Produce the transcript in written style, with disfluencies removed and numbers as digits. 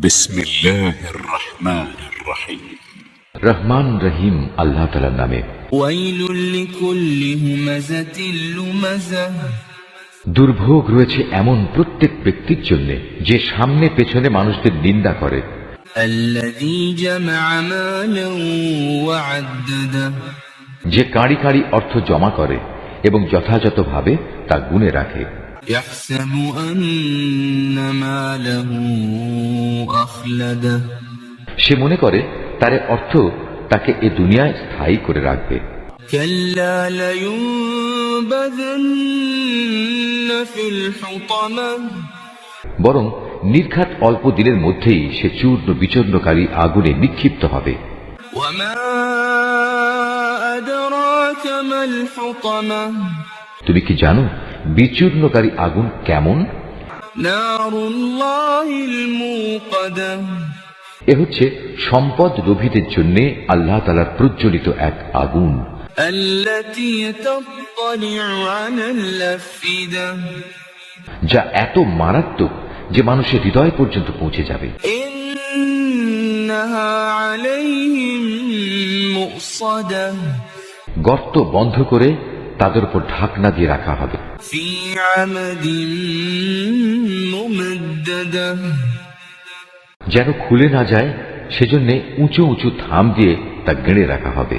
بسم الله الرحمن الرحيم রহমান রহিম আল্লাহ তাআলার নামে। ويل لكل همزة لمزة দুর্ভোগ রয়েছে এমন প্রত্যেক ব্যক্তির জন্য যে সামনে পেছনে মানুষদের নিন্দা করে, الذي جمع مالا وعدده যে কাঁড়ি কাঁড়ি অর্থ জমা করে এবং যথাযথভাবে তা গুণে রাখে। يحسب أن ماله أخلده সে মনে করে তার অর্থ তাকে এ দুনিয়ায় স্থায়ী করে রাখবে। كلا لينبذن في الحطمة বরং নির্ঘাত অল্প দিনের মধ্যেই সে চূর্ণ বিচূর্ণকারী আগুনে নিক্ষিপ্ত হবে। وما أدراك ما الحطمة তুমি কি জানো বিচূর্ণকারী আগুন কেমন? نار الله الموقدة এ হচ্ছে সম্পদ লোভীদের জন্য আল্লাহ তাআলার প্রজ্বলিত এক আগুন, التي تطلع على الأفئدة যা এত মারাত্মক যে মানুষের হৃদয় পর্যন্ত পৌঁছে যাবে। إنها عليهم مؤصدة গর্ত বন্ধ করে তাদের উপর ঢাকনা দিয়ে রাখা হবে। في عمد ممددة যেন খুলে না যায় সেজন্য উঁচু উঁচু থাম দিয়ে তা গেড়ে রাখা হবে।